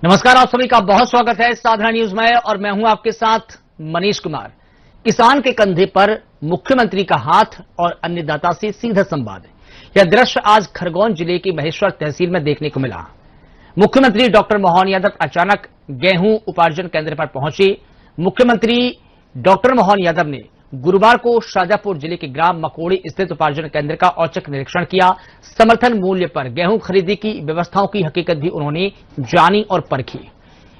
नमस्कार, आप सभी का बहुत स्वागत है साधना न्यूज में और मैं हूं आपके साथ मनीष कुमार। किसान के कंधे पर मुख्यमंत्री का हाथ और अन्नदाता से सीधा संवाद। यह दृश्य आज खरगोन जिले की महेश्वर तहसील में देखने को मिला। मुख्यमंत्री डॉक्टर मोहन यादव अचानक गेहूं उपार्जन केंद्र पर पहुंचे। मुख्यमंत्री डॉक्टर मोहन यादव ने गुरुवार को शाजापुर जिले के ग्राम मकोड़ी स्थित उपार्जन केंद्र का औचक निरीक्षण किया। समर्थन मूल्य पर गेहूं खरीदी की व्यवस्थाओं की हकीकत भी उन्होंने जानी और परखी।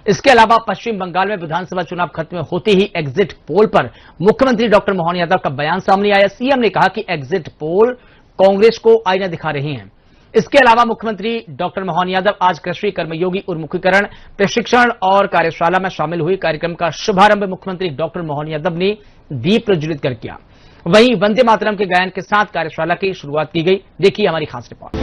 इसके अलावा पश्चिम बंगाल में विधानसभा चुनाव खत्म होते ही एग्जिट पोल पर मुख्यमंत्री डॉक्टर मोहन यादव का बयान सामने आया। सीएम ने कहा कि एग्जिट पोल कांग्रेस को आईना दिखा रहे हैं। इसके अलावा मुख्यमंत्री डॉक्टर मोहन यादव आज कृषि कर्मयोगी उन्मुखीकरण प्रशिक्षण और कार्यशाला में शामिल हुए कार्यक्रम का शुभारंभ मुख्यमंत्री डॉक्टर मोहन यादव ने दीप प्रज्वलित कर किया। वहीं वंदे मातरम के गायन के साथ कार्यशाला की शुरुआत की गई। देखिए हमारी खास रिपोर्ट।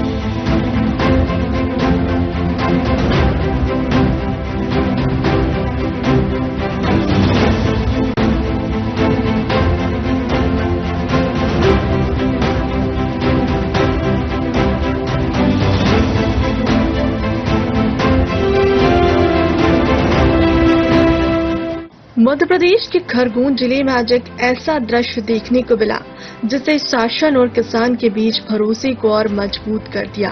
मध्य प्रदेश के खरगोन जिले में आज एक ऐसा दृश्य देखने को मिला जिससे शासन और किसान के बीच भरोसे को और मजबूत कर दिया।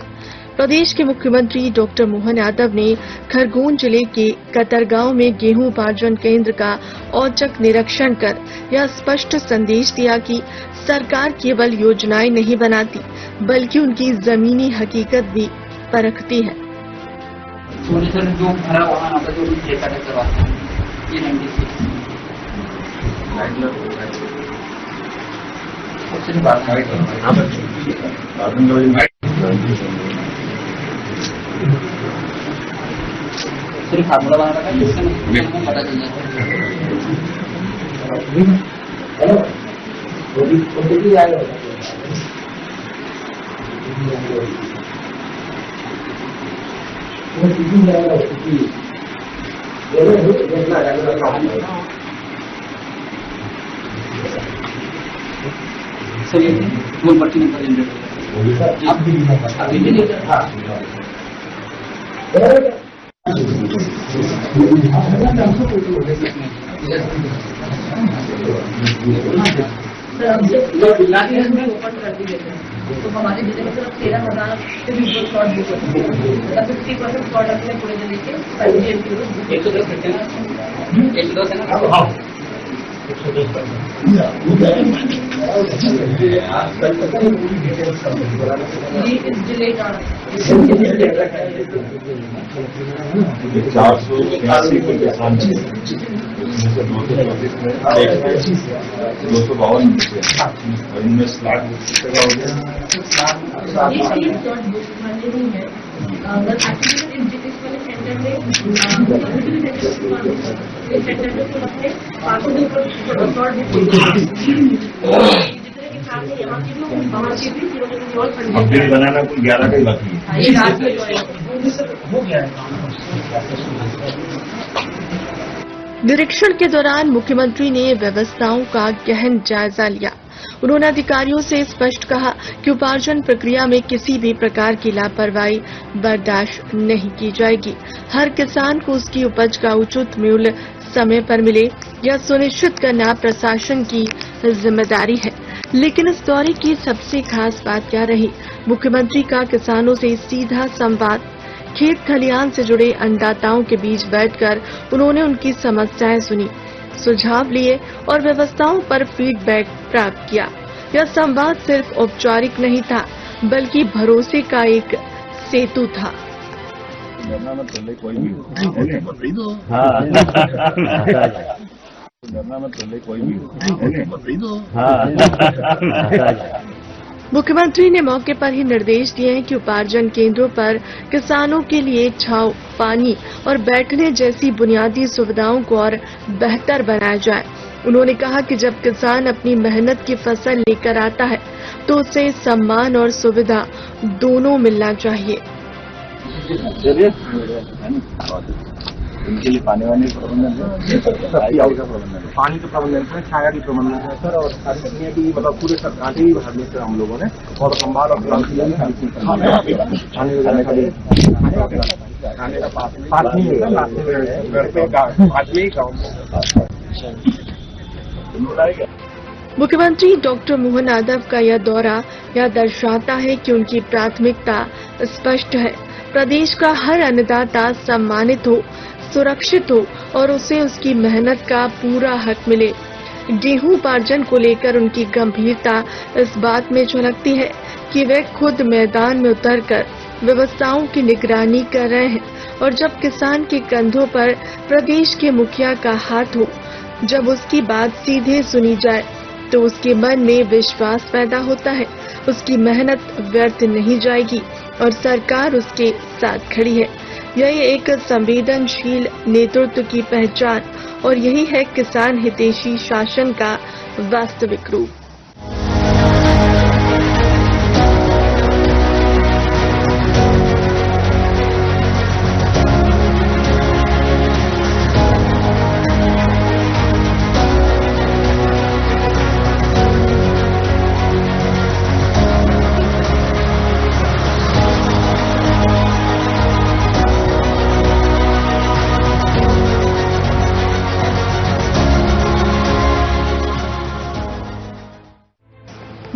प्रदेश के मुख्यमंत्री डॉक्टर मोहन यादव ने खरगोन जिले के कतरगांव में गेहूं उपार्जन केंद्र का औचक निरीक्षण कर यह स्पष्ट संदेश दिया कि सरकार केवल योजनाएं नहीं बनाती बल्कि उनकी जमीनी हकीकत भी परखती है। सिर्फ फार्मूला बनाना था जिससे हमें पता चल जाता सर ये वो पर्ची नंबर तो हमारे जिले में सिर्फ 13,000 से भी ऊपर स्लॉट बुक होते हैं। 50% स्लॉट अपने पूरे जिले के 110 है ना। ये इस जिले का 486 को किसान इसमें से 252 और इनमें स्लॉट हो गया। ये 3 स्लॉट बुक नहीं है। बस एक्चुअली इस वाले सेंटर में सेंटर में तो अपने 500 के ऊपर स्लॉट अपडेट बनाना कोई 11 का ही बाकी है। ये रात में हो गया। निरीक्षण के दौरान मुख्यमंत्री ने व्यवस्थाओं का गहन जायजा लिया। उन्होंने अधिकारियों से स्पष्ट कहा कि उपार्जन प्रक्रिया में किसी भी प्रकार की लापरवाही बर्दाश्त नहीं की जाएगी। हर किसान को उसकी उपज का उचित मूल्य समय पर मिले, यह सुनिश्चित करना प्रशासन की जिम्मेदारी है। लेकिन इस दौरे की सबसे खास बात क्या रही? मुख्यमंत्री का किसानों से सीधा संवाद। खेत खलिहान से जुड़े अन्नदाताओं के बीच बैठकर उन्होंने उनकी समस्याएं सुनी, सुझाव लिए और व्यवस्थाओं पर फीडबैक प्राप्त किया। यह संवाद सिर्फ औपचारिक नहीं था बल्कि भरोसे का एक सेतु था। मुख्यमंत्री ने मौके पर ही निर्देश दिए हैं कि उपार्जन केंद्रों पर किसानों के लिए छांव, पानी और बैठने जैसी बुनियादी सुविधाओं को और बेहतर बनाया जाए। उन्होंने कहा कि जब किसान अपनी मेहनत की फसल लेकर आता है तो उसे सम्मान और सुविधा दोनों मिलना चाहिए। इनके लिए पानी वानी का प्रबंधन है, सिंचाई का प्रबंधन है, पानी का प्रबंधन है, छाया की प्रबंधन है सर। और सारी चीजें की मतलब पूरे सरकारी विभाग से हम लोगों ने और संभाल और क्रांति खाने का पास नहीं होगा, घर पे आदमी मुख्यमंत्री डॉक्टर मोहन यादव का यह दौरा यह दर्शाता है कि उनकी प्राथमिकता स्पष्ट है। प्रदेश का हर अन्नदाता सम्मानित हो, सुरक्षित हो और उसे उसकी मेहनत का पूरा हक मिले। गेहूं उपार्जन को लेकर उनकी गंभीरता इस बात में झलकती है कि वे खुद मैदान में उतरकर व्यवस्थाओं की निगरानी कर रहे हैं। और जब किसान के कंधों पर प्रदेश के मुखिया का हाथ हो, जब उसकी बात सीधे सुनी जाए, तो उसके मन में विश्वास पैदा होता है। उसकी मेहनत व्यर्थ नहीं जाएगी और सरकार उसके साथ खड़ी है। यही एक संवेदनशील नेतृत्व की पहचान और यही है किसान हितैषी शासन का वास्तविक रूप।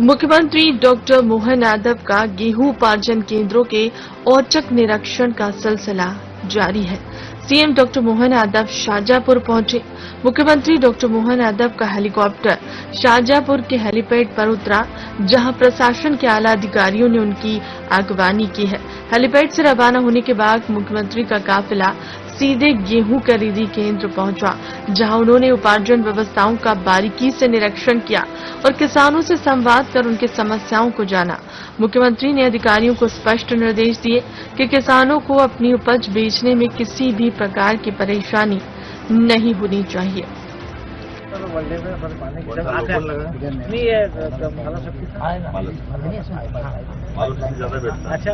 मुख्यमंत्री डॉक्टर मोहन यादव का गेहूं उपार्जन केंद्रों के औचक निरीक्षण का सिलसिला जारी है। सीएम डॉक्टर मोहन यादव शाहजहांपुर पहुंचे। मुख्यमंत्री डॉक्टर मोहन यादव का हेलीकॉप्टर शाहजहांपुर के हेलीपैड पर उतरा, जहां प्रशासन के आला अधिकारियों ने उनकी अगवानी की है। हेलीपैड से रवाना होने के बाद मुख्यमंत्री का काफिला सीधे गेहूं खरीदी केंद्र पहुंचा, जहां उन्होंने उपार्जन व्यवस्थाओं का बारीकी से निरीक्षण किया और किसानों से संवाद कर उनकी समस्याओं को जाना। मुख्यमंत्री ने अधिकारियों को स्पष्ट निर्देश दिए कि किसानों को अपनी उपज बेचने में किसी भी प्रकार की परेशानी नहीं होनी चाहिए। अच्छा,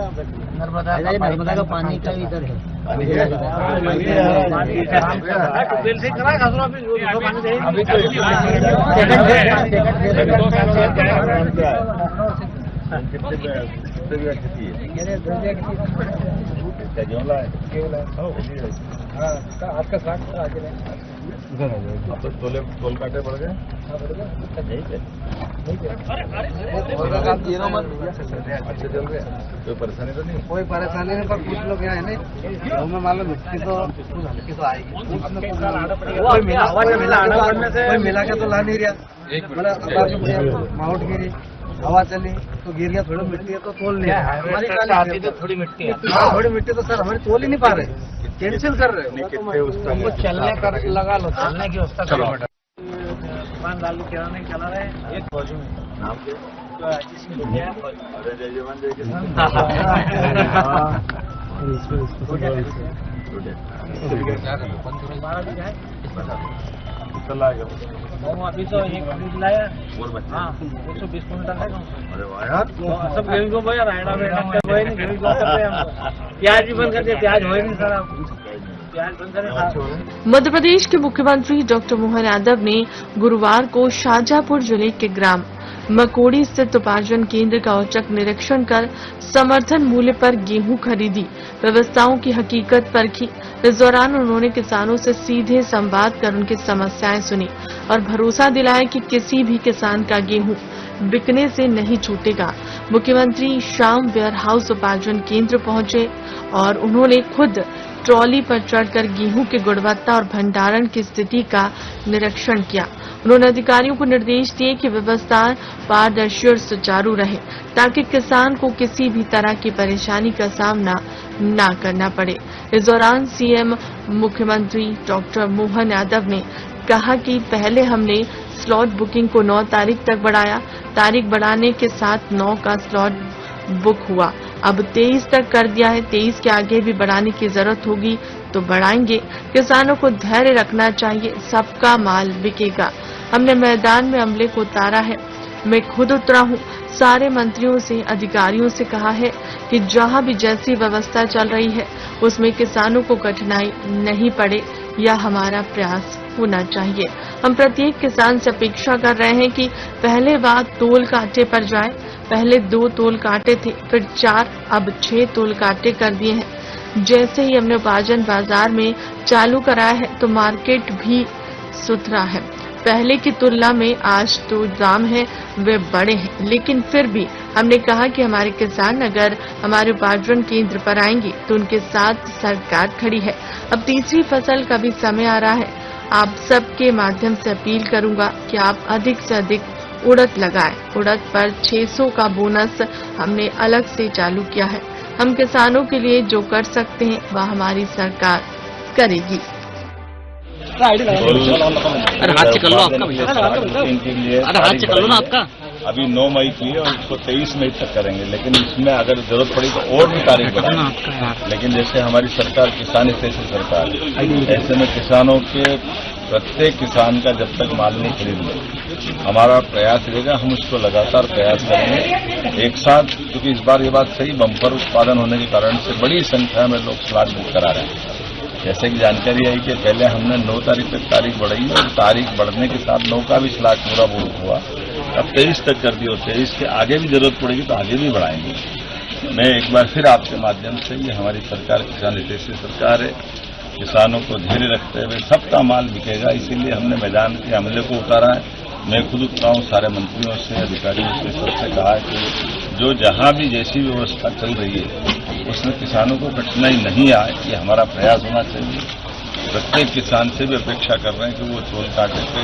नर्मदा का पानी का इधर है। आपका टोल काटे बढ़ गए, अच्छे चल रहे, कोई परेशानी तो नहीं? कोई परेशानी नहीं, पर कुछ लोग यहाँ है नहीं, हमें मालूम मिट्टी तो हल्की तो आएगी, कोई मिला के तो ला नहीं रहा। माउंट गिरी हवा चली तो गिर गया, थोड़ी मिट्टी है तो तोल नहीं, हमारी तो थोड़ी मिट्टी है, थोड़ी मिट्टी तो सर हमारी तोल ही नहीं पा रहे, कैंसिल कर रहे हो। चलने का लगा लो, चलने की व्यवस्था करो। दुकान लालू किराना नहीं चला रहे, एक बाजू में नाम के जय जवान जय अभी तो एक लाया, 120 क्विंटल है। अरे वाह यार, सब गेहूं को भाई रायडा में गेहूं को कर रहे हैं। प्याज भी बंद कर दिया, प्याज हो ही नहीं सर, आप प्याज बंद करें। मध्य प्रदेश के मुख्यमंत्री डॉक्टर मोहन यादव ने गुरुवार को शाहजहांपुर जिले के ग्राम मकोड़ी स्थित उपार्जन केंद्र का औचक निरीक्षण कर समर्थन मूल्य पर गेहूं खरीदी व्यवस्थाओं की हकीकत परखी। इस दौरान उन्होंने किसानों से सीधे संवाद कर उनकी समस्याएं सुनी और भरोसा दिलाया कि किसी भी किसान का गेहूं बिकने से नहीं छूटेगा। मुख्यमंत्री शाम वेयर हाउस उपार्जन केंद्र पहुंचे और उन्होंने खुद ट्रॉली पर चढ़कर गेहूं की गुणवत्ता और भंडारण की स्थिति का निरीक्षण किया। उन्होंने अधिकारियों को निर्देश दिए कि व्यवस्था पारदर्शी और सुचारू रहे, ताकि किसान को किसी भी तरह की परेशानी का सामना न करना पड़े। इस दौरान सीएम मुख्यमंत्री डॉक्टर मोहन यादव ने कहा कि पहले हमने स्लॉट बुकिंग को 9 तारीख तक बढ़ाया, तारीख बढ़ाने के साथ 9 का स्लॉट बुक हुआ, अब 23 तक कर दिया है। 23 के आगे भी बढ़ाने की जरूरत होगी तो बढ़ाएंगे। किसानों को धैर्य रखना चाहिए, सबका माल बिकेगा। हमने मैदान में अमले को उतारा है, मैं खुद उतरा हूँ, सारे मंत्रियों से, अधिकारियों से कहा है कि जहाँ भी जैसी व्यवस्था चल रही है उसमें किसानों को कठिनाई नहीं पड़े, यह हमारा प्रयास होना चाहिए। हम प्रत्येक किसान से अपेक्षा कर रहे हैं कि पहले बात तोल कांटे पर जाए। पहले 2 तोल कांटे थे, फिर 4, अब 6 तोल कांटे कर दिए हैं। जैसे ही हमने उपार्जन बाजार में चालू कराया है तो मार्केट भी सुथरा है। पहले की तुलना में आज तो दाम है वे बड़े हैं, लेकिन फिर भी हमने कहा कि हमारे किसान अगर हमारे उपार्जन केंद्र पर आएंगे तो उनके साथ सरकार खड़ी है। अब तीसरी फसल का भी समय आ रहा है। आप सबके माध्यम से अपील करूंगा कि आप अधिक से अधिक उड़द लगाएं। उड़द पर 600 का बोनस हमने अलग से चालू किया है। हम किसानों के लिए जो कर सकते हैं वह हमारी सरकार करेगी। अरे हाथ से कर लो आपका भैया, अरे हाथ से कर लो ना आपका। अभी 9 मई की है और इसको 23 मई तक करेंगे, लेकिन इसमें अगर जरूरत पड़ी तो और भी तारीख बढ़ाएंगे। लेकिन जैसे हमारी सरकार किसान हितैषी सरकार, ऐसे में किसानों के प्रत्येक किसान का जब तक माल नहीं खरीद ले, हमारा प्रयास रहेगा, हम उसको लगातार प्रयास करेंगे एक साथ। क्योंकि इस बार ये बात सही, बम्पर उत्पादन होने के कारण से बड़ी संख्या में लोग स्लॉट बुक करा रहे हैं। जैसे कि जानकारी आई कि पहले हमने 9 तारीख तक तारीख बढ़ाई और तारीख बढ़ने के साथ 9 का भी स्लॉट पूरा बुक हुआ, अब 23 तक कर दिया। 23 के आगे भी जरूरत पड़ेगी तो आगे भी बढ़ाएंगे। मैं एक बार फिर आपके माध्यम से, ये हमारी सरकार किसान हितैषी सरकार है, किसानों को धैर्य रखते हुए सबका माल बिकेगा, इसीलिए हमने मैदान के अमले को उतारा है। मैं खुद उतरा हूँ, सारे मंत्रियों से, अधिकारियों से, सबसे कहा है कि जो जहाँ भी जैसी व्यवस्था चल रही है उसमें किसानों को कठिनाई नहीं आए, ये हमारा प्रयास होना चाहिए। प्रत्येक किसान से भी अपेक्षा कर रहे हैं कि वो तोल कांटे पे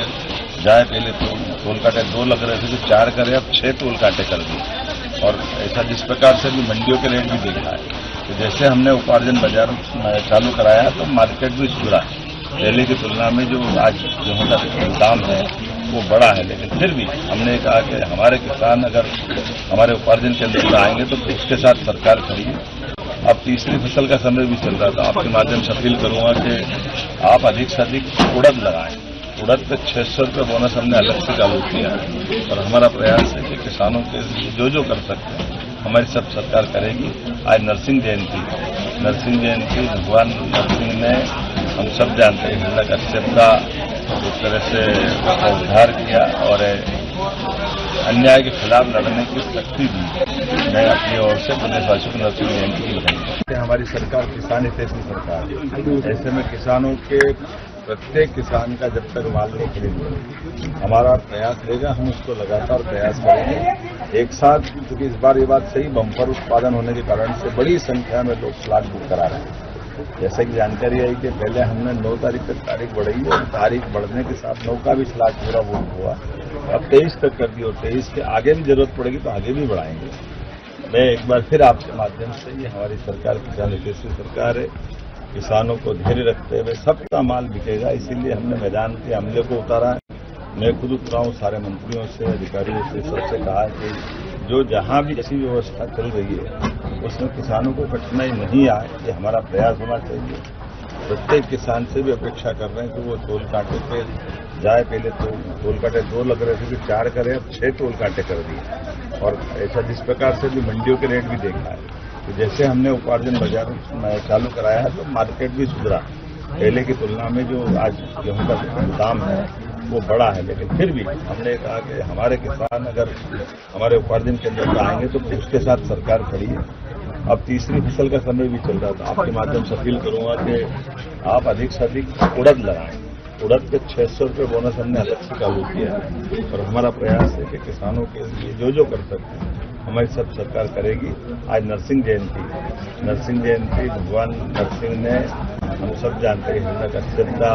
जाए। पहले तो तोल कांटे 2 लग रहे थे तो 4 करे, अब 6 तोल कांटे कर दिए। और ऐसा जिस प्रकार से भी मंडियों के रेट भी देखा है, तो जैसे हमने उपार्जन बाजार चालू कराया तो मार्केट भी सुधरा। पहले की तुलना में जो आज गेहूं का दाम है वो बड़ा है, लेकिन फिर भी हमने कहा कि हमारे किसान अगर हमारे उपार्जन के अंदर आएंगे तो उसके साथ सरकार खड़ी है। अब तीसरी फसल का समय भी चल रहा था, आपके माध्यम से अपील करूंगा कि आप अधिक से अधिक उड़द लगाएं। उड़द पे 600 रुपये बोनस हमने अलग से चालू किया है और हमारा प्रयास है कि किसानों के लिए जो कर सकते हैं हमारी सब सरकार करेगी। आज नरसिंह जयंती भगवान नरसिंह ने, हम सब जानते हैं, हिरण्यकश्यप का एक तरह से उद्धार किया और अन्याय के खिलाफ लड़ने की शक्ति दी। मैं अपनी ओर से प्रदेशवासियों को नरसिंह जयंती की बधाई। हमारी सरकार किसान हितैषी सरकार है, ऐसे में किसानों के प्रत्येक किसान का जब तक माल नहीं खरीदेंगे, हमारा प्रयास रहेगा, हम उसको लगातार प्रयास करेंगे एक साथ। क्योंकि इस बार ये बात सही, बम्पर उत्पादन होने के कारण से बड़ी संख्या में लोग स्लॉट बुक करा रहे हैं। जैसे कि जानकारी आई कि पहले हमने 9 तारीख तक तारीख बढ़ाई और तारीख बढ़ने के साथ 9 का भी स्लॉट पूरा बुक हुआ, अब 23 तक कर दिया और 23 के आगे भी जरूरत पड़ेगी तो आगे भी बढ़ाएंगे। मैं एक बार फिर आपके माध्यम से, ये हमारी सरकार किसान हितैषी सरकार है, किसानों को धैर्य रखते हुए सबका माल बिकेगा, इसीलिए हमने मैदान के अमले को उतारा है। मैं खुद उतरा हूँ, सारे मंत्रियों से, अधिकारियों से, सबसे कहा है कि जो जहाँ भी जैसी व्यवस्था चल रही है उसमें किसानों को कठिनाई नहीं आए, ये हमारा प्रयास होना चाहिए। प्रत्येक किसान से भी अपेक्षा कर रहे हैं कि वो तोल कांटे पे जाए। पहले तो तोल कांटे 2 लग रहे थे तो 4 करे, अब 6 तोल कांटे कर दिए। और ऐसा जिस प्रकार से भी मंडियों के रेट भी देखा है, तो जैसे हमने उपार्जन बाजार चालू कराया है तो मार्केट भी सुधरा। पहले की तुलना में जो आज गेहूं का दाम है वो बड़ा है, लेकिन फिर भी हमने कहा कि हमारे किसान अगर हमारे उपार्जन के अंदर आएंगे तो उसके साथ सरकार खड़ी है। अब तीसरी फसल का समय भी चल रहा था, आपके माध्यम से अपील करूंगा कि आप अधिक से अधिक उड़द लगाएं। उड़द पे 600 रुपये बोनस हमने अलग से चालू किया है और हमारा प्रयास है कि किसानों के लिए जो कर सकते हैं हमारी सब सरकार करेगी। आज नरसिंह जयंती भगवान नरसिंह ने, हम सब जानते हैं, हिरण्यकश्यप का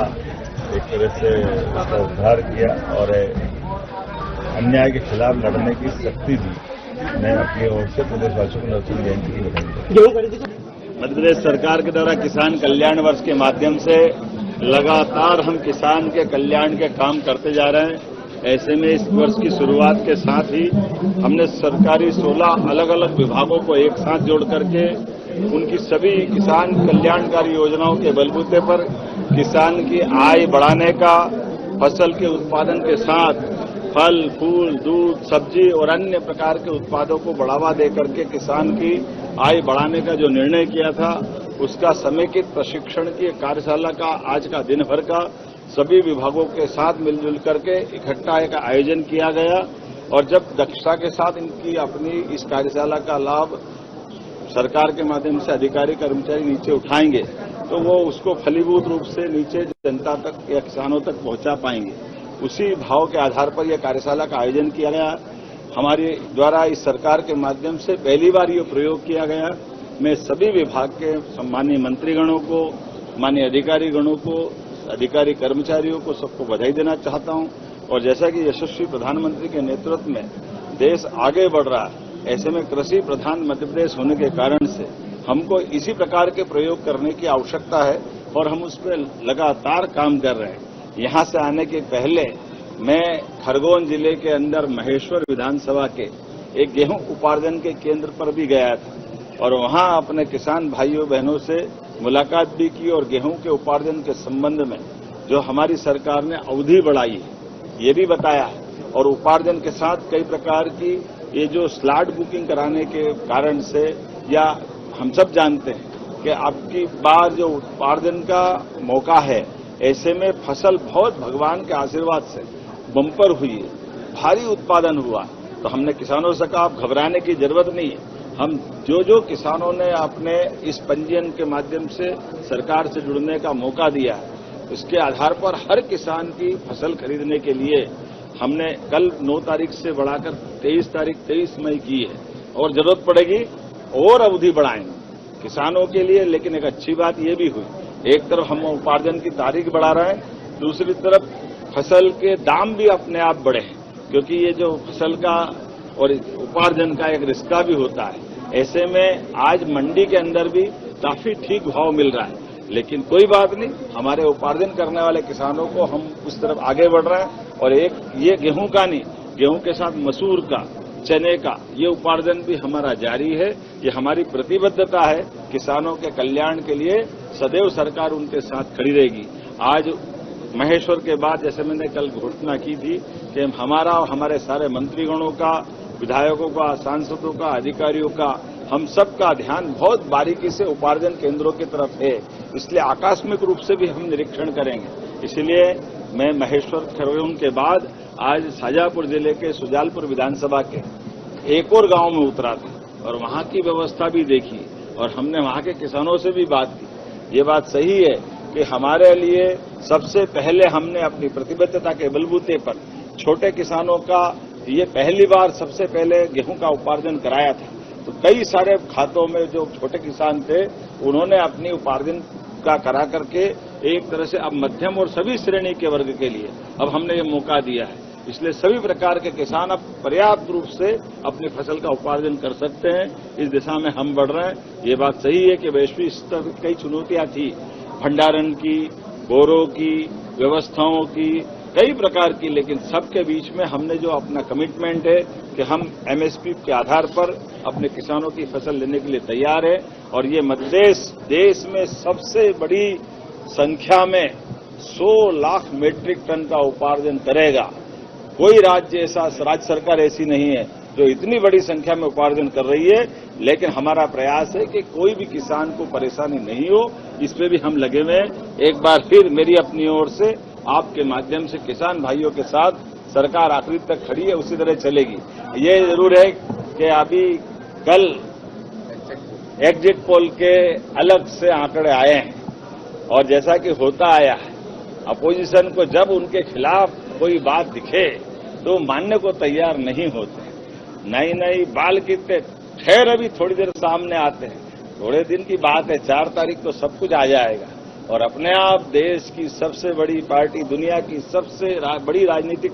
एक तरह से उसका उद्धार किया और अन्याय के खिलाफ लड़ने की शक्ति दी। मैं अपनी ओर से प्रदेशवासियों को नरसिंह जयंती की बधाई। मध्य प्रदेश सरकार के द्वारा किसान कल्याण वर्ष के माध्यम से लगातार हम किसान के कल्याण के काम करते जा रहे हैं। ऐसे में इस वर्ष की शुरुआत के साथ ही हमने सरकारी 16 अलग अलग विभागों को एक साथ जोड़ करके उनकी सभी किसान कल्याणकारी योजनाओं के बलबूते पर किसान की आय बढ़ाने का, फसल के उत्पादन के साथ फल, फूल, दूध, सब्जी और अन्य प्रकार के उत्पादों को बढ़ावा देकर के किसान की आय बढ़ाने का जो निर्णय किया था, उसका समेकित प्रशिक्षण की कार्यशाला का आज का दिन भर का सभी विभागों के साथ मिलजुल करके इकट्ठा एक आयोजन किया गया। और जब दक्षता के साथ इनकी अपनी इस कार्यशाला का लाभ सरकार के माध्यम से अधिकारी कर्मचारी नीचे उठाएंगे तो वो उसको फलीभूत रूप से नीचे जनता तक या किसानों तक पहुंचा पाएंगे। उसी भाव के आधार पर यह कार्यशाला का आयोजन किया गया। हमारे द्वारा इस सरकार के माध्यम से पहली बार ये प्रयोग किया गया। मैं सभी विभाग के सम्मानीय मंत्रीगणों को, माननीय अधिकारीगणों को, अधिकारी कर्मचारियों को सबको बधाई देना चाहता हूं। और जैसा कि यशस्वी प्रधानमंत्री के नेतृत्व में देश आगे बढ़ रहा है, ऐसे में कृषि प्रधान मध्य प्रदेश होने के कारण से हमको इसी प्रकार के प्रयोग करने की आवश्यकता है और हम उस पर लगातार काम कर रहे हैं। यहां से आने के पहले मैं खरगोन जिले के अंदर महेश्वर विधानसभा के एक गेहूं उपार्जन के केंद्र पर भी गया था और वहां अपने किसान भाइयों बहनों से मुलाकात भी की और गेहूं के उपार्जन के संबंध में जो हमारी सरकार ने अवधि बढ़ाई है ये भी बताया है। और उपार्जन के साथ कई प्रकार की ये जो स्लॉट बुकिंग कराने के कारण से, या हम सब जानते हैं कि आपकी बार जो उपार्जन का मौका है, ऐसे में फसल बहुत भगवान के आशीर्वाद से बम्पर हुई है, भारी उत्पादन हुआ। तो हमने किसानों से कहा आप घबराने की जरूरत नहीं है। हम जो किसानों ने अपने इस पंजीयन के माध्यम से सरकार से जुड़ने का मौका दिया है, उसके आधार पर हर किसान की फसल खरीदने के लिए हमने कल 9 तारीख से बढ़ाकर 23 मई की है और जरूरत पड़ेगी और अवधि बढ़ाएंगे किसानों के लिए। लेकिन एक अच्छी बात यह भी हुई, एक तरफ हम उपार्जन की तारीख बढ़ा रहे हैं, दूसरी तरफ फसल के दाम भी अपने आप बढ़े हैं, क्योंकि ये जो फसल का और उपार्जन का एक रिश्ता भी होता है। ऐसे में आज मंडी के अंदर भी काफी ठीक भाव मिल रहा है। लेकिन कोई बात नहीं, हमारे उपार्जन करने वाले किसानों को हम उस तरफ आगे बढ़ रहे हैं। और एक ये गेहूं का नहीं, गेहूं के साथ मसूर का, चने का ये उपार्जन भी हमारा जारी है। ये हमारी प्रतिबद्धता है, किसानों के कल्याण के लिए सदैव सरकार उनके साथ खड़ी रहेगी। आज महेश्वर के बाद जैसे मैंने कल घोषणा की थी कि हमारा और हमारे सारे मंत्रीगणों का, विधायकों का, सांसदों का, अधिकारियों का, हम सब का ध्यान बहुत बारीकी से उपार्जन केंद्रों की तरफ है, इसलिए आकस्मिक रूप से भी हम निरीक्षण करेंगे। इसलिए मैं महेश्वर खरगोन के बाद आज शाजापुर जिले के सुजालपुर विधानसभा के एक और गांव में उतरा था और वहां की व्यवस्था भी देखी और हमने वहां के किसानों से भी बात की। ये बात सही है कि हमारे लिए सबसे पहले हमने अपनी प्रतिबद्धता के बलबूते पर छोटे किसानों का ये पहली बार सबसे पहले गेहूं का उपार्जन कराया था। तो कई सारे खातों में जो छोटे किसान थे उन्होंने अपनी उपार्जन का करा करके एक तरह से अब मध्यम और सभी श्रेणी के वर्ग के लिए अब हमने ये मौका दिया है। इसलिए सभी प्रकार के किसान अब पर्याप्त रूप से अपनी फसल का उपार्जन कर सकते हैं। इस दिशा में हम बढ़ रहे हैं। ये बात सही है कि वैश्विक स्तर पर कई चुनौतियां थी, भंडारण की, बोरों की, व्यवस्थाओं की, कई प्रकार की, लेकिन सबके बीच में हमने जो अपना कमिटमेंट है कि हम एमएसपी के आधार पर अपने किसानों की फसल लेने के लिए तैयार है। और ये मध्य प्रदेश देश में सबसे बड़ी संख्या में 100 लाख मीट्रिक टन का उपार्जन करेगा। कोई राज्य सरकार ऐसी नहीं है जो इतनी बड़ी संख्या में उपार्जन कर रही है। लेकिन हमारा प्रयास है कि कोई भी किसान को परेशानी नहीं हो, इस पे भी हम लगे हुए हैं। एक बार फिर मेरी अपनी ओर से आपके माध्यम से किसान भाइयों के साथ सरकार आखिरी तक खड़ी है, उसी तरह चलेगी। ये जरूर है कि अभी कल एग्जिट पोल के अलग से आंकड़े आए हैं और जैसा कि होता आया है, अपोजिशन को जब उनके खिलाफ कोई बात दिखे तो मानने को तैयार नहीं होते। नई बाल कितने ठहर अभी थोड़ी देर सामने आते हैं, थोड़े दिन की बात है, 4 तारीख को सब कुछ आ जाएगा। और अपने आप देश की सबसे बड़ी पार्टी, दुनिया की सबसे बड़ी राजनीतिक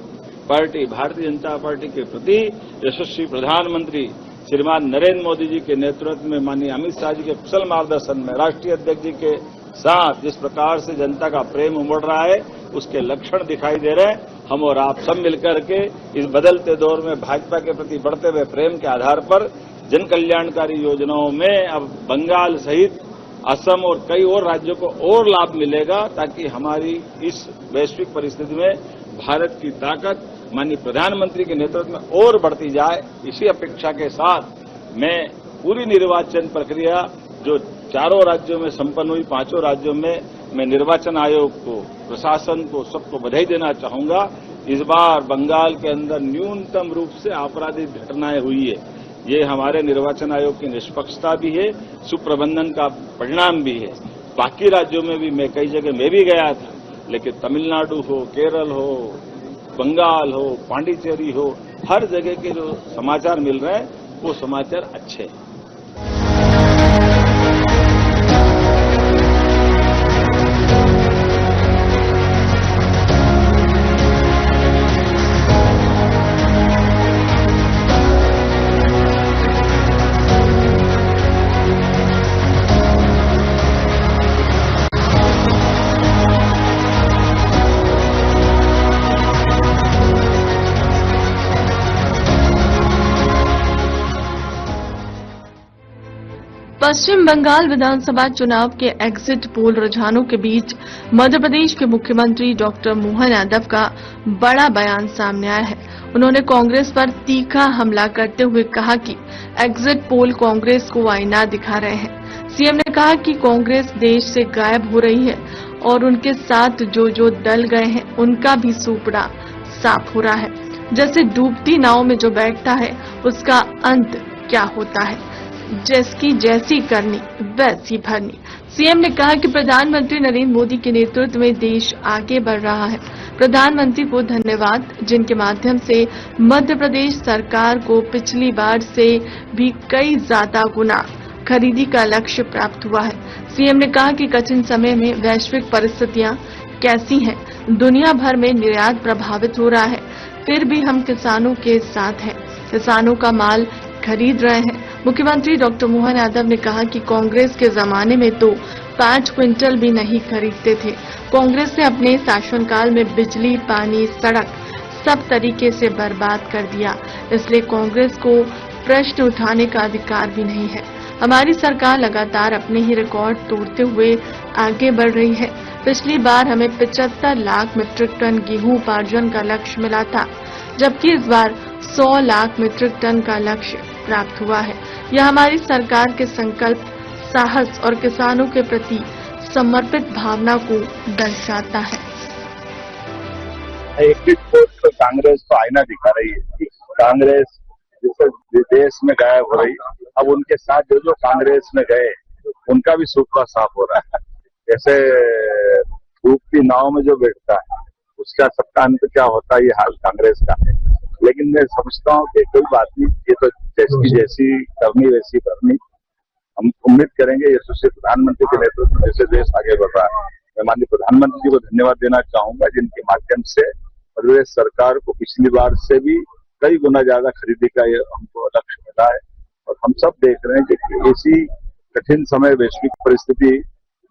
पार्टी भारतीय जनता पार्टी के प्रति यशस्वी प्रधानमंत्री श्रीमान नरेंद्र मोदी जी के नेतृत्व में, माननीय अमित शाह जी के कुशल मार्गदर्शन में, राष्ट्रीय अध्यक्ष जी के साथ जिस प्रकार से जनता का प्रेम उमड़ रहा है, उसके लक्षण दिखाई दे रहे हैं। हम और आप सब मिलकर के इस बदलते दौर में भाजपा के प्रति बढ़ते हुए प्रेम के आधार पर जन कल्याणकारी योजनाओं में अब बंगाल सहित असम और कई और राज्यों को और लाभ मिलेगा, ताकि हमारी इस वैश्विक परिस्थिति में भारत की ताकत माननीय प्रधानमंत्री के नेतृत्व में और बढ़ती जाए, इसी अपेक्षा के साथ मैं पूरी निर्वाचन प्रक्रिया जो चारों राज्यों में संपन्न हुई, 5 राज्यों में, मैं निर्वाचन आयोग को, प्रशासन को, सबको बधाई देना चाहूंगा। इस बार बंगाल के अंदर न्यूनतम रूप से आपराधिक घटनाएं हुई है। ये हमारे निर्वाचन आयोग की निष्पक्षता भी है, सुप्रबंधन का परिणाम भी है। बाकी राज्यों में भी मैं कई जगह मैं भी गया था, लेकिन तमिलनाडु हो, केरल हो, बंगाल हो, पांडिचेरी हो, हर जगह के जो समाचार मिल रहे हैं वो समाचार अच्छे हैं। पश्चिम बंगाल विधानसभा चुनाव के एग्जिट पोल रुझानों के बीच मध्य प्रदेश के मुख्यमंत्री डॉक्टर मोहन यादव का बड़ा बयान सामने आया है। उन्होंने कांग्रेस पर तीखा हमला करते हुए कहा कि एग्जिट पोल कांग्रेस को आईना दिखा रहे हैं। सीएम ने कहा कि कांग्रेस देश से गायब हो रही है और उनके साथ जो दल गए हैं उनका भी सूपड़ा साफ हो रहा है। जैसे डूबती नाव में जो बैठता है उसका अंत क्या होता है, जिसकी जैसी करनी वैसी भरनी। सीएम ने कहा कि प्रधानमंत्री नरेंद्र मोदी के नेतृत्व में देश आगे बढ़ रहा है। प्रधानमंत्री को धन्यवाद, जिनके माध्यम से मध्य प्रदेश सरकार को पिछली बार से भी कई ज्यादा गुना खरीदी का लक्ष्य प्राप्त हुआ है। सीएम ने कहा कि कठिन समय में वैश्विक परिस्थितियां कैसी हैं, दुनिया भर में निर्यात प्रभावित हो रहा है, फिर भी हम किसानों के साथ हैं, किसानों का माल खरीद रहे हैं। मुख्यमंत्री डॉक्टर मोहन यादव ने कहा कि कांग्रेस के जमाने में तो 5 क्विंटल भी नहीं खरीदते थे। कांग्रेस ने अपने शासनकाल में बिजली, पानी, सड़क सब तरीके से बर्बाद कर दिया, इसलिए कांग्रेस को प्रश्न उठाने का अधिकार भी नहीं है। हमारी सरकार लगातार अपने ही रिकॉर्ड तोड़ते हुए आगे बढ़ रही है। पिछली बार हमें 75 लाख मीट्रिक टन गेहूं उपार्जन का लक्ष्य मिला था, जबकि इस बार 100 लाख मीट्रिक टन का लक्ष्य प्राप्त हुआ है। यह हमारी सरकार के संकल्प, साहस और किसानों के प्रति समर्पित भावना को दर्शाता है। एग्जिट पोल तो कांग्रेस को आईना दिखा रही है। कांग्रेस जिस देश में गायब हो रही, अब उनके साथ जो कांग्रेस में गए उनका भी सूपड़ा साफ हो रहा है। जैसे डूबती नाव में जो बैठता है उसका सबका अंत क्या होता है, ये हाल कांग्रेस का है। लेकिन मैं समझता हूँ कि कोई बात नहीं, ये तो जैसी करनी वैसी करनी। हम उम्मीद करेंगे यशस्वी प्रधानमंत्री के नेतृत्व में जैसे देश आगे बढ़ रहा है। मैं माननीय प्रधानमंत्री जी को धन्यवाद देना चाहूंगा, जिनके माध्यम से प्रदेश सरकार को पिछली बार से भी कई गुना ज्यादा खरीदी का ये हमको लक्ष्य मिला है। और हम सब देख रहे हैं कि ऐसी कठिन समय, वैश्विक परिस्थिति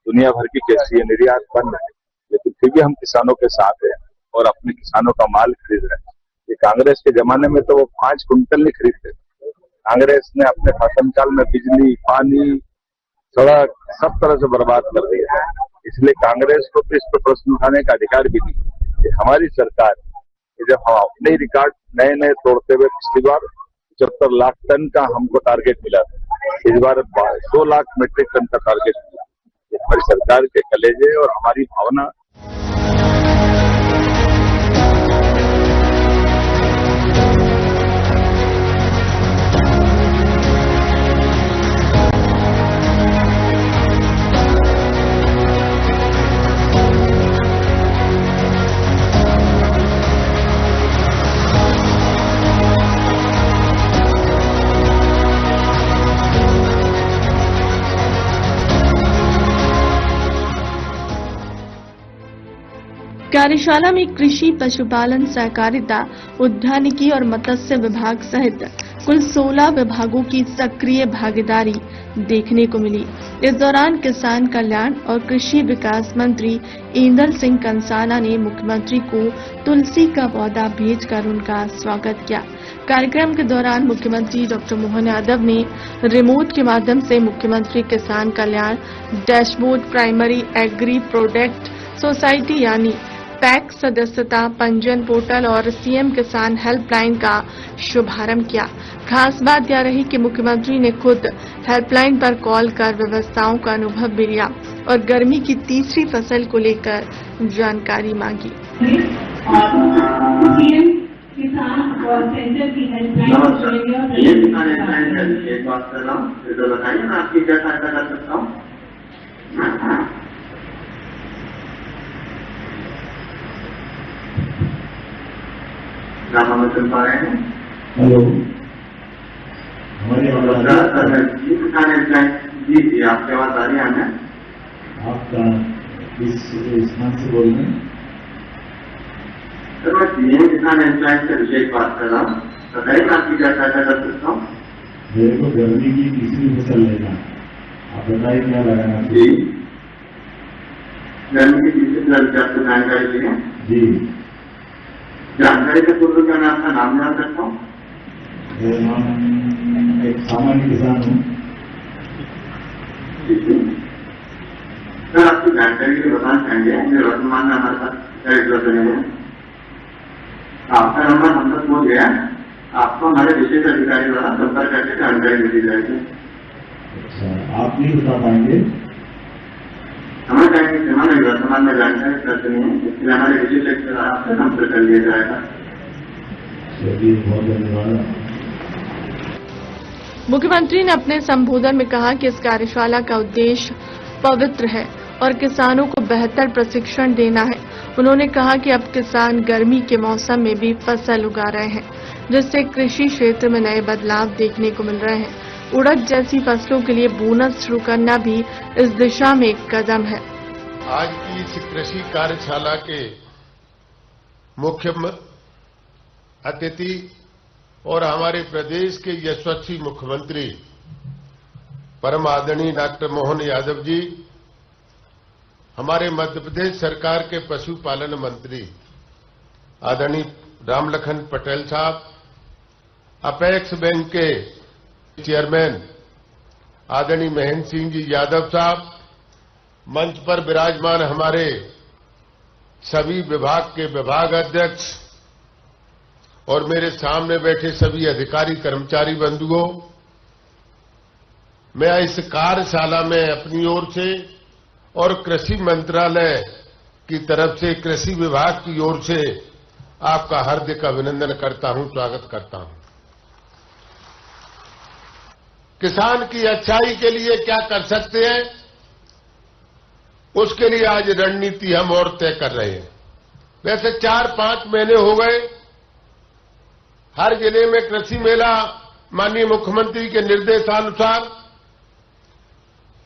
दुनिया भर की कैसी है, निर्यात बंद है, लेकिन फिर भी हम किसानों के साथ हैं और अपने किसानों का माल खरीद रहे हैं। ये कांग्रेस के जमाने में तो वो 5 कुंटल नहीं खरीदते। कांग्रेस ने अपने शासनकाल में बिजली, पानी, सड़क सब तरह से बर्बाद कर दिया है। इसलिए कांग्रेस को तो इस पर प्रश्न उठाने का अधिकार भी नहीं। ये हमारी सरकार है। जब हम अपने रिकॉर्ड नए नए तोड़ते हुए, पिछली बार 75 लाख टन का हमको टारगेट मिला था, इस बार 100 लाख मीट्रिक टन का टारगेट मिला। ये हमारी सरकार के कलेजे और हमारी भावना। कार्यशाला में कृषि, पशुपालन, सहकारिता, उद्यानिकी और मत्स्य विभाग सहित कुल 16 विभागों की सक्रिय भागीदारी देखने को मिली। इस दौरान किसान कल्याण और कृषि विकास मंत्री इंदल सिंह कंसाना ने मुख्यमंत्री को तुलसी का पौधा भेजकर उनका स्वागत किया। कार्यक्रम के दौरान मुख्यमंत्री डॉक्टर मोहन यादव ने रिमोट के माध्यम से मुख्यमंत्री किसान कल्याण dashboard primary agri product society यानी पैक सदस्यता पंजीयन पोर्टल और सीएम किसान हेल्पलाइन का शुभारंभ किया। खास बात यह रही कि मुख्यमंत्री ने खुद हेल्पलाइन पर कॉल कर व्यवस्थाओं का अनुभव भी लिया और गर्मी की तीसरी फसल को लेकर जानकारी मांगी। एक बात कर रहा हूँ, तो बताइए मैं आपकी क्या सहायता कर सकता हूँ। नाम हमें सुन पा रहे हैं? हेलो, हमारे जी जी, आपकी आवाज आ रही है हमें। आपका इस स्थान से बोल रहे हैं? सर मैं सीएम किसान हेल्पलाइन से विशेष बात कर रहा हूँ, बताइए मैं आपकी क्या सहायता कर सकता हूँ। मेरे को गर्मी की तीसरी फसल लेना, आप बताइए क्या लगाना? जी, गर्मी की तीसरी फसल की आपको जानकारी दी है? जी, जानकारी से पूर्व क्या मैं आपका नाम जान सकता हूँ? मेरा नाम एक सामान्य किसान हूँ। सर आपकी जानकारी के लिए बताना चाहेंगे जो वर्तमान में हमारे पास क्या बने हैं। आपका नंबर हम तक पहुंच गया, आपको हमारे विशेष अधिकारी द्वारा संपर्क करके जानकारी मिली जाएगी। अच्छा, आप नहीं बता पाएंगे? हमें चाहेंगे कि हमारे वर्तमान में जानकारी करते हैं, इसलिए हमारे विशेष अधिकारी द्वारा आपसे संपर्क कर लिया जाएगा। चलिए, बहुत धन्यवाद। मुख्यमंत्री ने अपने संबोधन में कहा कि इस कार्यशाला का उद्देश्य पवित्र है और किसानों को बेहतर प्रशिक्षण देना है। उन्होंने कहा कि अब किसान गर्मी के मौसम में भी फसल उगा रहे हैं, जिससे कृषि क्षेत्र में नए बदलाव देखने को मिल रहे हैं। उड़द जैसी फसलों के लिए बोनस शुरू करना भी इस दिशा में एक कदम है। आज की इस कृषि कार्यशाला के मुख्य अतिथि और हमारे प्रदेश के यशस्वी मुख्यमंत्री परम आदरणीय डॉक्टर मोहन यादव जी, हमारे मध्य प्रदेश सरकार के पशुपालन मंत्री आदरणीय रामलखन पटेल साहब, अपेक्स बैंक के चेयरमैन आदरणीय महेंद्र सिंह जी यादव साहब, मंच पर विराजमान हमारे सभी विभाग के विभाग अध्यक्ष और मेरे सामने बैठे सभी अधिकारी कर्मचारी बंधुओं, मैं इस कार्यशाला में अपनी ओर से और कृषि मंत्रालय की तरफ से, कृषि विभाग की ओर से आपका हार्दिक अभिनंदन करता हूं, स्वागत करता हूं। किसान की अच्छाई के लिए क्या कर सकते हैं, उसके लिए आज रणनीति हम और तय कर रहे हैं। वैसे 4-5 महीने हो गए, हर जिले में कृषि मेला माननीय मुख्यमंत्री के निर्देशानुसार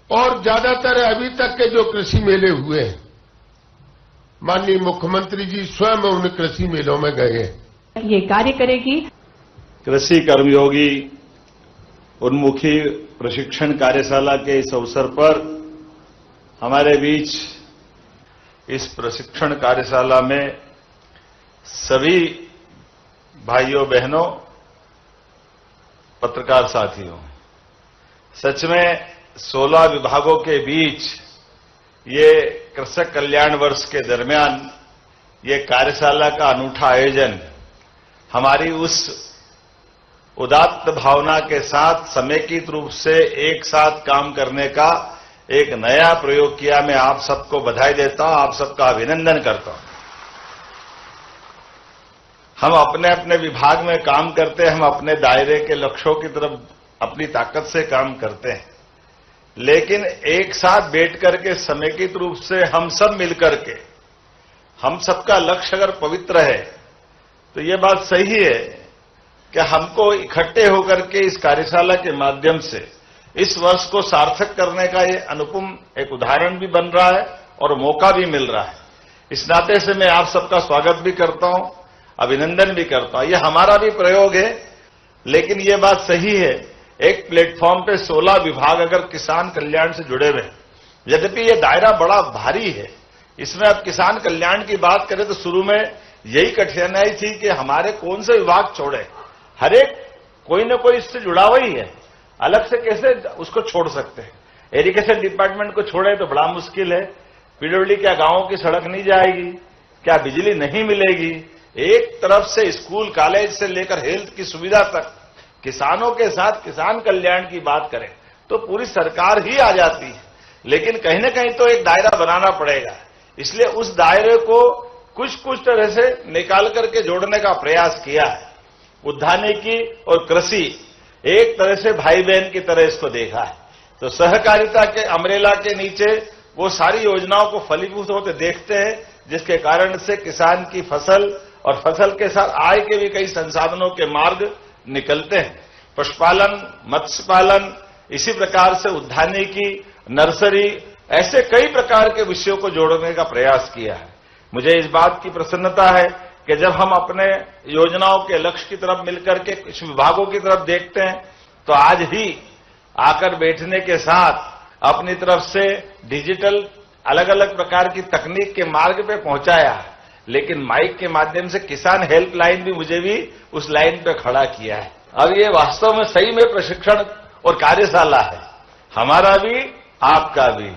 और ज्यादातर अभी तक के जो कृषि मेले हुए हैं, माननीय मुख्यमंत्री जी स्वयं उन कृषि मेलों में गए हैं। ये कार्य करेगी। कृषि कर्मयोगी उन्मुखी प्रशिक्षण कार्यशाला के इस अवसर पर हमारे बीच इस प्रशिक्षण कार्यशाला में सभी भाइयों बहनों, पत्रकार साथियों, सच में 16 विभागों के बीच ये कृषक कल्याण वर्ष के दरमियान ये कार्यशाला का अनूठा आयोजन हमारी उस उदात्त भावना के साथ समेकित रूप से एक साथ काम करने का एक नया प्रयोग किया। मैं आप सबको बधाई देता हूं, आप सबका अभिनंदन करता हूं। हम अपने अपने विभाग में काम करते हैं, हम अपने दायरे के लक्ष्यों की तरफ अपनी ताकत से काम करते हैं, लेकिन एक साथ बैठ करके समेकित रूप से हम सब मिलकर के, हम सबका लक्ष्य अगर पवित्र है तो ये बात सही है कि हमको इकट्ठे होकर के इस कार्यशाला के माध्यम से इस वर्ष को सार्थक करने का ये अनुपम एक उदाहरण भी बन रहा है और मौका भी मिल रहा है। इस नाते से मैं आप सबका स्वागत भी करता हूं, अभिनंदन भी करता हूं। ये हमारा भी प्रयोग है, लेकिन ये बात सही है, एक प्लेटफॉर्म पे 16 विभाग अगर किसान कल्याण से जुड़े हुए हैं, यद्यपि ये दायरा बड़ा भारी है, इसमें अब किसान कल्याण की बात करें तो शुरू में यही कठिनाई थी कि हमारे कौन से विभाग छोड़े। हर एक कोई न कोई इससे जुड़ा हुआ ही है, अलग से कैसे उसको छोड़ सकते हैं। एजुकेशन डिपार्टमेंट को छोड़े तो बड़ा मुश्किल है, पीडब्ल्यूडी क्या गांवों की सड़क नहीं जाएगी, क्या बिजली नहीं मिलेगी? एक तरफ से स्कूल कॉलेज से लेकर हेल्थ की सुविधा तक किसानों के साथ किसान कल्याण की बात करें तो पूरी सरकार ही आ जाती है, लेकिन कहीं न कहीं तो एक दायरा बनाना पड़ेगा। इसलिए उस दायरे को कुछ तरह से निकाल करके जोड़ने का प्रयास किया है। उद्यानिकी और कृषि एक तरह से भाई बहन की तरह इसको देखा है, तो सहकारिता के अम्ब्रेला के नीचे वो सारी योजनाओं को फलीभूत होते देखते हैं, जिसके कारण से किसान की फसल और फसल के साथ आय के भी कई संसाधनों के मार्ग निकलते हैं। पशुपालन, मत्स्य पालन, इसी प्रकार से उद्यानिकी, नर्सरी, ऐसे कई प्रकार के विषयों को जोड़ने का प्रयास किया है। मुझे इस बात की प्रसन्नता है कि जब हम अपने योजनाओं के लक्ष्य की तरफ मिलकर के कुछ विभागों की तरफ देखते हैं तो आज ही आकर बैठने के साथ अपनी तरफ से डिजिटल अलग अलग प्रकार की तकनीक के मार्ग पे पहुंचाया है, लेकिन माइक के माध्यम से किसान हेल्पलाइन भी मुझे भी उस लाइन पे खड़ा किया है। अब ये वास्तव में सही में प्रशिक्षण और कार्यशाला है, हमारा भी आपका भी,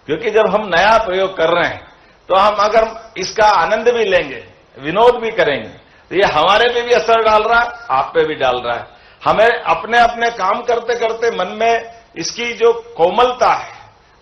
क्योंकि जब हम नया प्रयोग कर रहे हैं तो हम अगर इसका आनंद भी लेंगे, विनोद भी करेंगे, तो ये हमारे पे भी असर डाल रहा है, आप पे भी डाल रहा है। हमें अपने अपने काम करते करते मन में इसकी जो कोमलता है,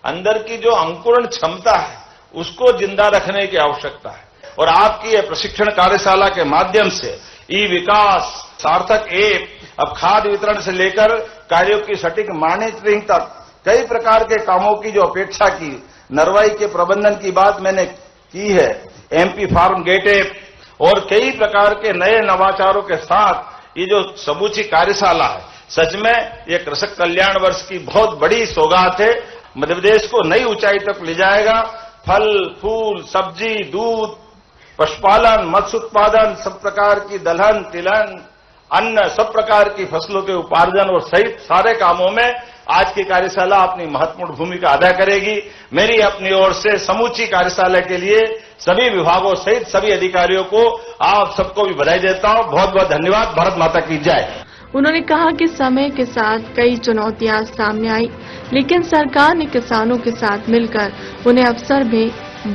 अंदर की जो अंकुरण क्षमता है, उसको जिंदा रखने की आवश्यकता है। और आपकी ये प्रशिक्षण कार्यशाला के माध्यम से ई विकास, सार्थक ऐप, अब खाद्य वितरण से लेकर कार्यों की सटीक मॉनिटरिंग तक कई प्रकार के कामों की जो अपेक्षा की, नरवाई के प्रबंधन की बात मैंने की है, एमपी फार्म गेट ऐप और कई प्रकार के नए नवाचारों के साथ ये जो समूची कार्यशाला है, सच में ये कृषक कल्याण वर्ष की बहुत बड़ी सौगात है। मध्य प्रदेश को नई ऊंचाई तक ले जाएगा। फल, फूल, सब्जी, दूध, पशुपालन, मत्स्य उत्पादन, सब प्रकार की दलहन, तिलहन, अन्न, सब प्रकार की फसलों के उपार्जन और सहित सारे कामों में आज की कार्यशाला अपनी महत्वपूर्ण भूमिका अदा करेगी। मेरी अपनी ओर से समूची कार्यशाला के लिए सभी विभागों सहित सभी अधिकारियों को, आप सबको भी बधाई देता हूं। बहुत बहुत धन्यवाद। भारत माता की जय। उन्होंने कहा कि समय के साथ कई चुनौतियां सामने आई, लेकिन सरकार ने किसानों के साथ मिलकर उन्हें अवसर में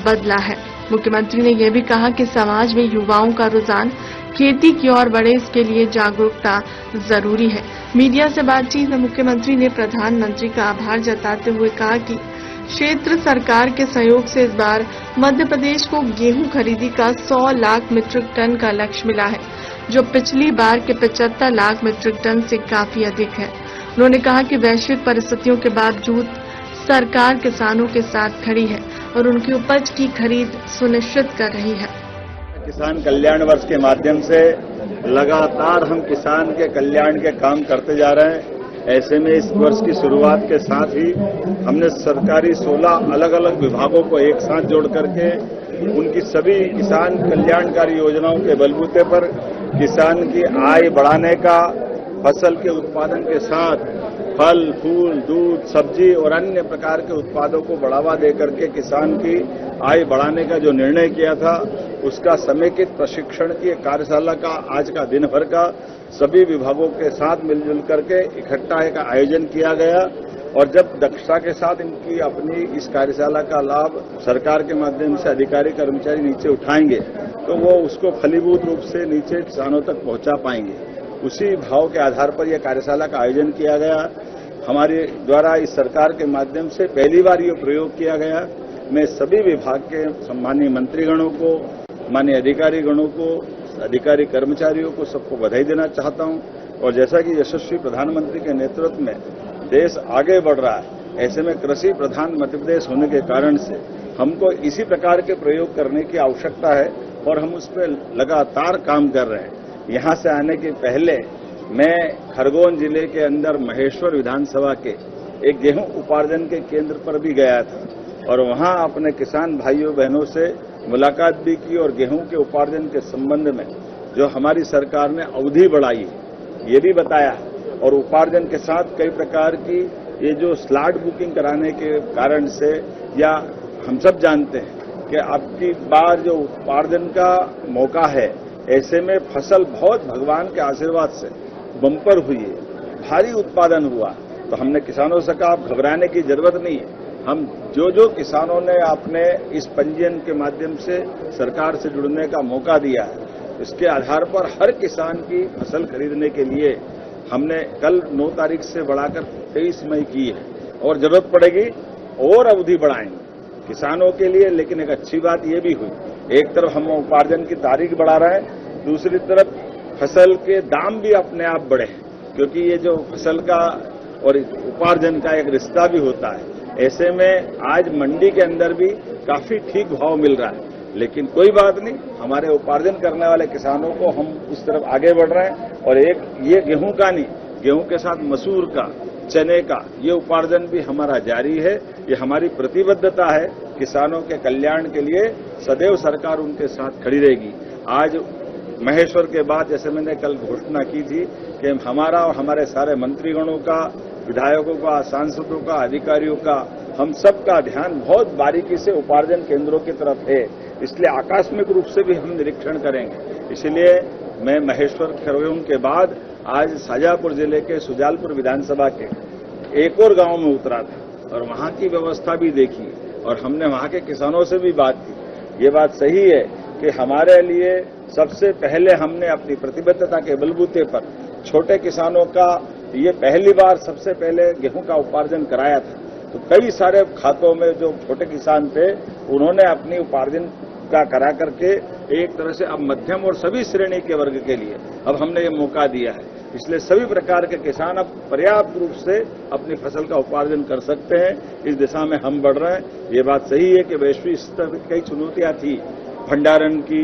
बदला है। मुख्यमंत्री ने यह भी कहा कि समाज में युवाओं का रुझान खेती की ओर बढ़े, इसके लिए जागरूकता जरूरी है। मीडिया से बातचीत में मुख्यमंत्री ने प्रधानमंत्री का आभार जताते हुए कहा कि क्षेत्र सरकार के सहयोग से इस बार मध्य प्रदेश को गेहूं खरीदी का 100 लाख मीट्रिक टन का लक्ष्य मिला है, जो पिछली बार के 75 लाख मीट्रिक टन से काफी अधिक है। उन्होंने कहा कि वैश्विक परिस्थितियों के बावजूद सरकार किसानों के साथ खड़ी है और उनकी उपज की खरीद सुनिश्चित कर रही है। किसान कल्याण वर्ष के माध्यम से लगातार हम किसान के कल्याण के काम करते जा रहे हैं। ऐसे में इस वर्ष की शुरुआत के साथ ही हमने सरकारी 16 अलग अलग विभागों को एक साथ जोड़ करके उनकी सभी किसान कल्याणकारी योजनाओं के बलबूते पर किसान की आय बढ़ाने का, फसल के उत्पादन के साथ फल, फूल, दूध, सब्जी और अन्य प्रकार के उत्पादों को बढ़ावा देकर के किसान की आय बढ़ाने का जो निर्णय किया था, उसका समेकित प्रशिक्षण की कार्यशाला का आज का दिन भर का सभी विभागों के साथ मिलजुल करके इकट्ठा एक आयोजन किया गया। और जब दक्षता के साथ इनकी अपनी इस कार्यशाला का लाभ सरकार के माध्यम से अधिकारी कर्मचारी नीचे उठाएंगे तो वो उसको फलीभूत रूप से नीचे किसानों तक पहुंचा पाएंगे। उसी भाव के आधार पर यह कार्यशाला का आयोजन किया गया। हमारे द्वारा इस सरकार के माध्यम से पहली बार ये प्रयोग किया गया। मैं सभी विभाग के सम्मानीय मंत्रीगणों को, माननीय अधिकारीगणों को, अधिकारी कर्मचारियों को सबको बधाई देना चाहता हूं। और जैसा कि यशस्वी प्रधानमंत्री के नेतृत्व में देश आगे बढ़ रहा है, ऐसे में कृषि प्रधान मध्य प्रदेश होने के कारण से हमको इसी प्रकार के प्रयोग करने की आवश्यकता है और हम उस पर लगातार काम कर रहे हैं। यहां से आने के पहले मैं खरगोन जिले के अंदर महेश्वर विधानसभा के एक गेहूं उपार्जन के केंद्र पर भी गया था और वहां अपने किसान भाइयों बहनों से मुलाकात भी की और गेहूं के उपार्जन के संबंध में जो हमारी सरकार ने अवधि बढ़ाई है ये भी बताया। और उपार्जन के साथ कई प्रकार की ये जो स्लॉट बुकिंग कराने के कारण से, या हम सब जानते हैं कि अब की बार जो उपार्जन का मौका है, ऐसे में फसल बहुत भगवान के आशीर्वाद से बम्पर हुई है, भारी उत्पादन हुआ। तो हमने किसानों से कहा आप घबराने की जरूरत नहीं है, हम जो किसानों ने अपने इस पंजीयन के माध्यम से सरकार से जुड़ने का मौका दिया है, इसके आधार पर हर किसान की फसल खरीदने के लिए हमने कल 9 तारीख से बढ़ाकर 23 मई की है और जरूरत पड़ेगी और अवधि बढ़ाएंगे किसानों के लिए। लेकिन एक अच्छी बात ये भी हुई, एक तरफ हम उपार्जन की तारीख बढ़ा रहे हैं, दूसरी तरफ फसल के दाम भी अपने आप बढ़े हैं, क्योंकि ये जो फसल का और उपार्जन का एक रिश्ता भी होता है। ऐसे में आज मंडी के अंदर भी काफी ठीक भाव मिल रहा है। लेकिन कोई बात नहीं, हमारे उपार्जन करने वाले किसानों को हम उस तरफ आगे बढ़ रहे हैं। और एक ये गेहूं का नहीं, गेहूं के साथ मसूर का, चने का ये उपार्जन भी हमारा जारी है। ये हमारी प्रतिबद्धता है, किसानों के कल्याण के लिए सदैव सरकार उनके साथ खड़ी रहेगी। आज महेश्वर के बाद जैसे मैंने कल घोषणा की थी कि हमारा और हमारे सारे मंत्रीगणों का, विधायकों का, सांसदों का, अधिकारियों का, हम सब का ध्यान बहुत बारीकी से उपार्जन केंद्रों की तरफ है, इसलिए आकस्मिक रूप से भी हम निरीक्षण करेंगे। इसलिए मैं महेश्वर खरगोन के बाद आज शाजापुर जिले के सुजालपुर विधानसभा के एक और गांव में उतरा था और वहां की व्यवस्था भी देखी और हमने वहां के किसानों से भी बात की। ये बात सही है कि हमारे लिए सबसे पहले हमने अपनी प्रतिबद्धता के बलबूते पर छोटे किसानों का ये पहली बार सबसे पहले गेहूं का उपार्जन कराया था। तो कई सारे खातों में जो छोटे किसान थे उन्होंने अपनी उपार्जन का करा करके एक तरह से अब मध्यम और सभी श्रेणी के वर्ग के लिए अब हमने ये मौका दिया है। इसलिए सभी प्रकार के किसान अब पर्याप्त रूप से अपनी फसल का उपार्जन कर सकते हैं। इस दिशा में हम बढ़ रहे हैं। ये बात सही है कि वैश्विक स्तर पर कई चुनौतियां थी, भंडारण की,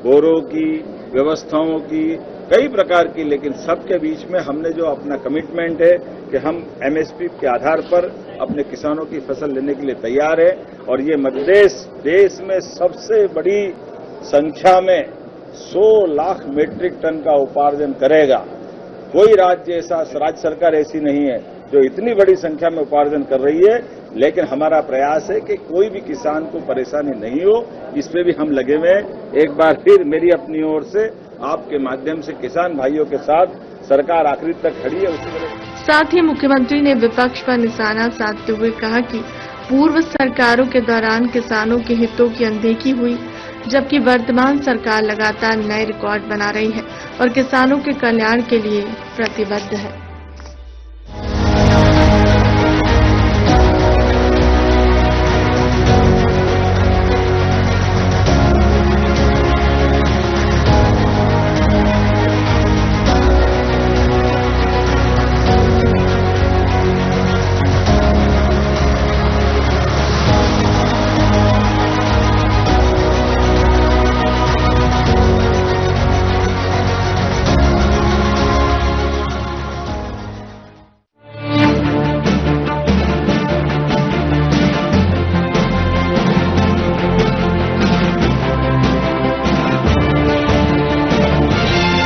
बोरों की, व्यवस्थाओं की, कई प्रकार की, लेकिन सबके बीच में हमने जो अपना कमिटमेंट है कि हम एमएसपी के आधार पर अपने किसानों की फसल लेने के लिए तैयार है। और ये मध्य प्रदेश देश में सबसे बड़ी संख्या में 100 लाख मीट्रिक टन का उपार्जन करेगा। कोई राज्य ऐसा, राज्य सरकार ऐसी नहीं है जो इतनी बड़ी संख्या में उपार्जन कर रही है। लेकिन हमारा प्रयास है कि कोई भी किसान को परेशानी नहीं हो, इस पे भी हम लगे हुए हैं। एक बार फिर मेरी अपनी ओर से आपके माध्यम से किसान भाइयों के साथ सरकार आखिरी तक खड़ी है। उसी साथ ही मुख्यमंत्री ने विपक्ष पर निशाना साधते हुए कहा कि पूर्व सरकारों के दौरान किसानों के हितों की अनदेखी हुई, जबकि वर्तमान सरकार लगातार नए रिकॉर्ड बना रही है और किसानों के कल्याण के लिए प्रतिबद्ध है।